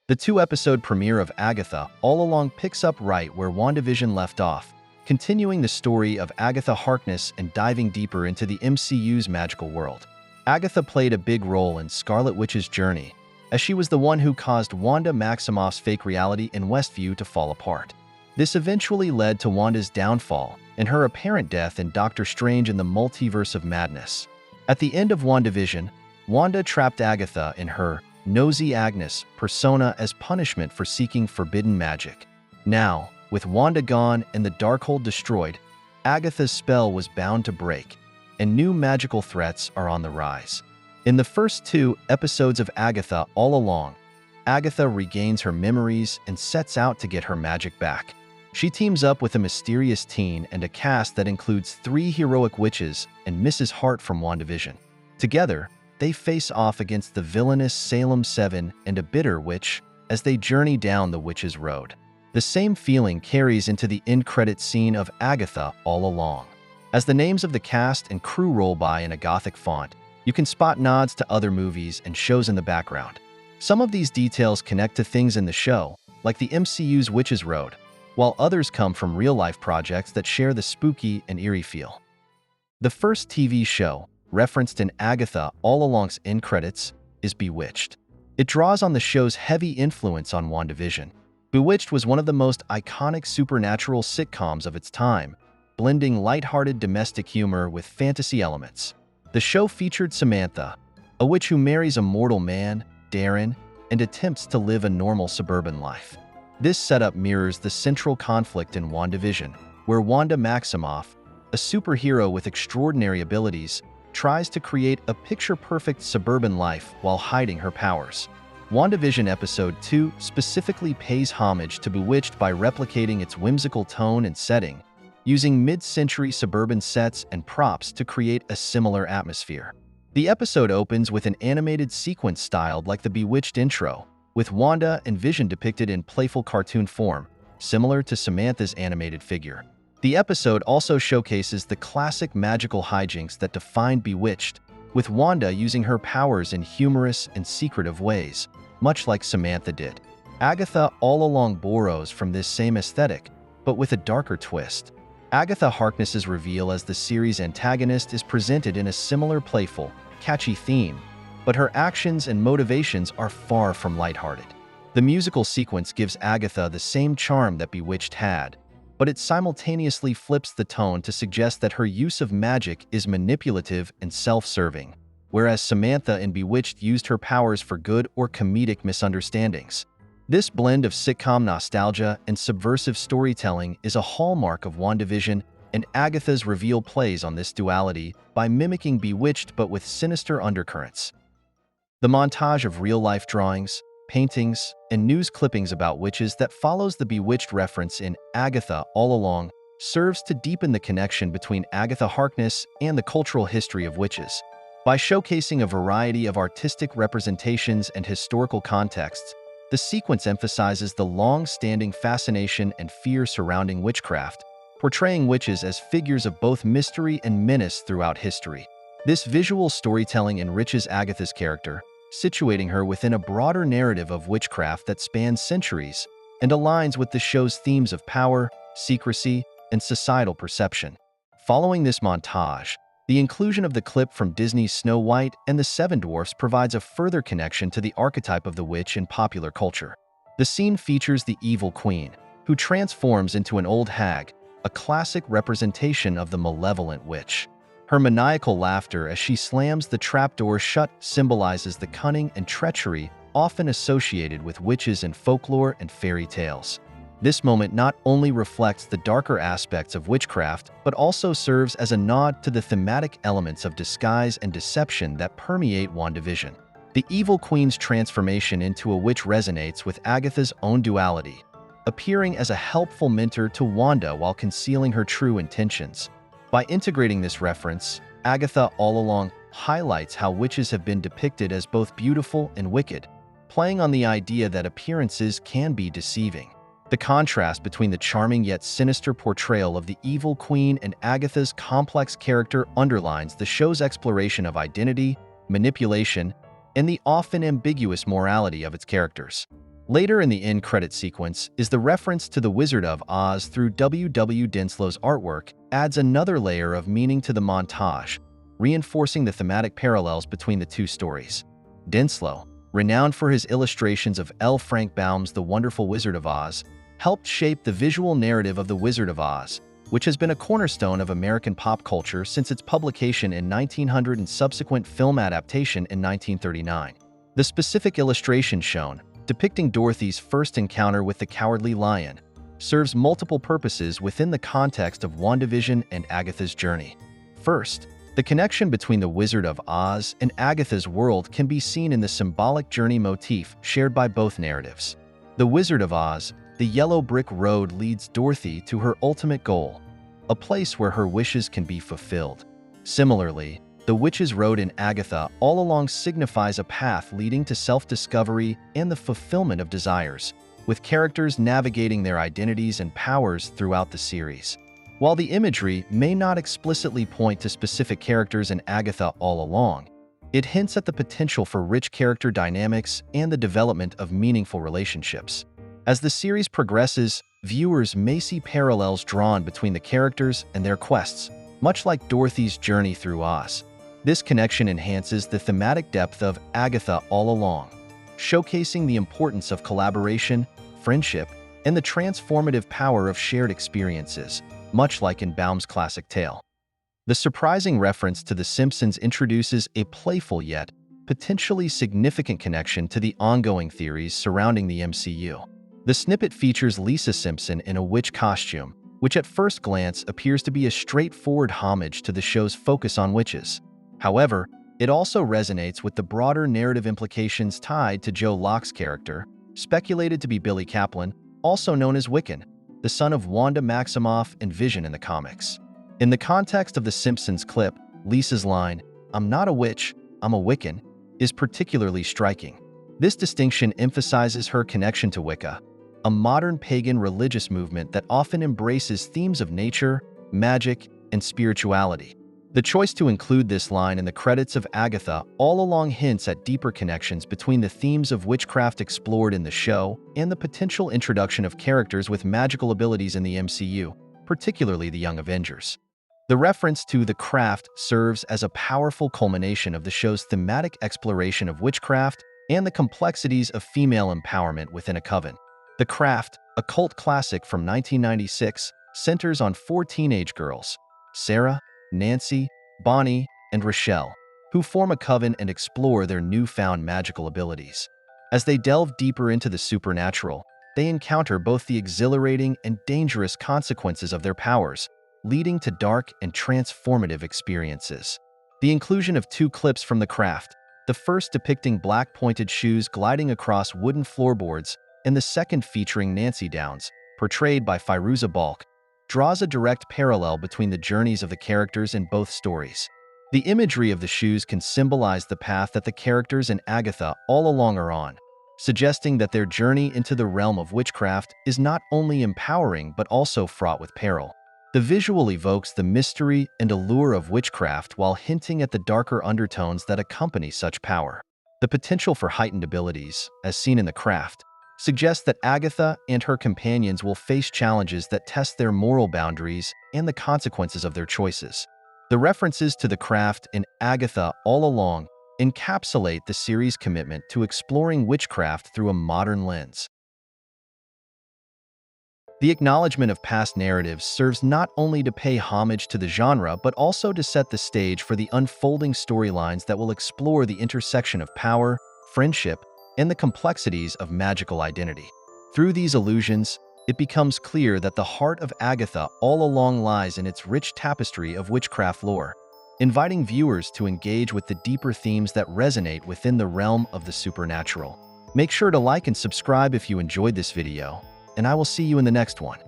The two-episode premiere of Agatha All Along picks up right where WandaVision left off, continuing the story of Agatha Harkness and diving deeper into the MCU's magical world. Agatha played a big role in Scarlet Witch's journey, as she was the one who caused Wanda Maximoff's fake reality in Westview to fall apart. This eventually led to Wanda's downfall and her apparent death in Doctor Strange in the Multiverse of Madness. At the end of WandaVision, Wanda trapped Agatha in her Nosy Agnes persona as punishment for seeking forbidden magic. Now, with Wanda gone and the Darkhold destroyed, Agatha's spell was bound to break, and new magical threats are on the rise. In the first two episodes of Agatha All Along, Agatha regains her memories and sets out to get her magic back. She teams up with a mysterious teen and a cast that includes 3 heroic witches and Mrs. Hart from WandaVision. Together, they face off against the villainous Salem Seven and a bitter witch as they journey down the witch's road. The same feeling carries into the end credit scene of Agatha All Along. As the names of the cast and crew roll by in a Gothic font, you can spot nods to other movies and shows in the background. Some of these details connect to things in the show, like the MCU's Witch's Road, while others come from real-life projects that share the spooky and eerie feel. The first TV show, referenced in Agatha All Along's end credits, is Bewitched. It draws on the show's heavy influence on WandaVision. Bewitched was one of the most iconic supernatural sitcoms of its time, blending lighthearted domestic humor with fantasy elements. The show featured Samantha, a witch who marries a mortal man, Darren, and attempts to live a normal suburban life. This setup mirrors the central conflict in WandaVision, where Wanda Maximoff, a superhero with extraordinary abilities, tries to create a picture-perfect suburban life while hiding her powers. WandaVision Episode 2 specifically pays homage to Bewitched by replicating its whimsical tone and setting, using mid-century suburban sets and props to create a similar atmosphere. The episode opens with an animated sequence styled like the Bewitched intro, with Wanda and Vision depicted in playful cartoon form, similar to Samantha's animated figure. The episode also showcases the classic magical hijinks that defined Bewitched, with Wanda using her powers in humorous and secretive ways, much like Samantha did. Agatha All Along borrows from this same aesthetic, but with a darker twist. Agatha Harkness's reveal as the series' antagonist is presented in a similar playful, catchy theme, but her actions and motivations are far from lighthearted. The musical sequence gives Agatha the same charm that Bewitched had, but it simultaneously flips the tone to suggest that her use of magic is manipulative and self-serving, whereas Samantha in Bewitched used her powers for good or comedic misunderstandings. This blend of sitcom nostalgia and subversive storytelling is a hallmark of WandaVision, and Agatha's reveal plays on this duality by mimicking Bewitched but with sinister undercurrents. The montage of real-life drawings, paintings, and news clippings about witches that follows the Bewitched reference in Agatha All Along serves to deepen the connection between Agatha Harkness and the cultural history of witches. By showcasing a variety of artistic representations and historical contexts, the sequence emphasizes the long-standing fascination and fear surrounding witchcraft, portraying witches as figures of both mystery and menace throughout history. This visual storytelling enriches Agatha's character, situating her within a broader narrative of witchcraft that spans centuries and aligns with the show's themes of power, secrecy, and societal perception. Following this montage, the inclusion of the clip from Disney's Snow White and the Seven Dwarfs provides a further connection to the archetype of the witch in popular culture. The scene features the evil queen, who transforms into an old hag, a classic representation of the malevolent witch. Her maniacal laughter as she slams the trapdoor shut symbolizes the cunning and treachery often associated with witches in folklore and fairy tales. This moment not only reflects the darker aspects of witchcraft, but also serves as a nod to the thematic elements of disguise and deception that permeate WandaVision. The evil queen's transformation into a witch resonates with Agatha's own duality, appearing as a helpful mentor to Wanda while concealing her true intentions. By integrating this reference, Agatha All Along highlights how witches have been depicted as both beautiful and wicked, playing on the idea that appearances can be deceiving. The contrast between the charming yet sinister portrayal of the evil queen and Agatha's complex character underlines the show's exploration of identity, manipulation, and the often ambiguous morality of its characters. Later in the end credit sequence is the reference to the Wizard of Oz through W. Dinslow's artwork adds another layer of meaning to the montage, reinforcing the thematic parallels between the two stories. Dinslow, renowned for his illustrations of L. Frank Baum's The Wonderful Wizard of Oz, helped shape the visual narrative of The Wizard of Oz, which has been a cornerstone of American pop culture since its publication in 1900 and subsequent film adaptation in 1939. The specific illustration shown, depicting Dorothy's first encounter with the Cowardly Lion, serves multiple purposes within the context of WandaVision and Agatha's journey. First, the connection between the Wizard of Oz and Agatha's world can be seen in the symbolic journey motif shared by both narratives. The Wizard of Oz, the yellow brick road leads Dorothy to her ultimate goal, a place where her wishes can be fulfilled. Similarly, the Witch's Road in Agatha All Along signifies a path leading to self-discovery and the fulfillment of desires, with characters navigating their identities and powers throughout the series. While the imagery may not explicitly point to specific characters in Agatha All Along, it hints at the potential for rich character dynamics and the development of meaningful relationships. As the series progresses, viewers may see parallels drawn between the characters and their quests, much like Dorothy's journey through Oz. This connection enhances the thematic depth of Agatha All Along, showcasing the importance of collaboration, friendship, and the transformative power of shared experiences, much like in Baum's classic tale. The surprising reference to The Simpsons introduces a playful yet potentially significant connection to the ongoing theories surrounding the MCU. The snippet features Lisa Simpson in a witch costume, which at first glance appears to be a straightforward homage to the show's focus on witches. However, it also resonates with the broader narrative implications tied to Joe Locke's character, speculated to be Billy Kaplan, also known as Wiccan, the son of Wanda Maximoff and Vision in the comics. In the context of the Simpsons clip, Lisa's line, "I'm not a witch, I'm a Wiccan," is particularly striking. This distinction emphasizes her connection to Wicca, a modern pagan religious movement that often embraces themes of nature, magic, and spirituality. The choice to include this line in the credits of Agatha All Along hints at deeper connections between the themes of witchcraft explored in the show and the potential introduction of characters with magical abilities in the MCU, particularly the Young Avengers. The reference to The Craft serves as a powerful culmination of the show's thematic exploration of witchcraft and the complexities of female empowerment within a coven. The Craft, a cult classic from 1996, centers on four teenage girls, Sarah, Nancy, Bonnie, and Rochelle, who form a coven and explore their newfound magical abilities. As they delve deeper into the supernatural, they encounter both the exhilarating and dangerous consequences of their powers, leading to dark and transformative experiences. The inclusion of two clips from The Craft, the first depicting black pointed shoes gliding across wooden floorboards, and the second featuring Nancy Downs, portrayed by Firuza Balk, draws a direct parallel between the journeys of the characters in both stories. The imagery of the shoes can symbolize the path that the characters in Agatha All Along are on, suggesting that their journey into the realm of witchcraft is not only empowering but also fraught with peril. The visual evokes the mystery and allure of witchcraft while hinting at the darker undertones that accompany such power. The potential for heightened abilities, as seen in The Craft, suggests that Agatha and her companions will face challenges that test their moral boundaries and the consequences of their choices. The references to The Craft in Agatha All Along encapsulate the series' commitment to exploring witchcraft through a modern lens. The acknowledgement of past narratives serves not only to pay homage to the genre but also to set the stage for the unfolding storylines that will explore the intersection of power, friendship, and the complexities of magical identity. Through these allusions, it becomes clear that the heart of Agatha All Along lies in its rich tapestry of witchcraft lore, inviting viewers to engage with the deeper themes that resonate within the realm of the supernatural. Make sure to like and subscribe if you enjoyed this video, and I will see you in the next one.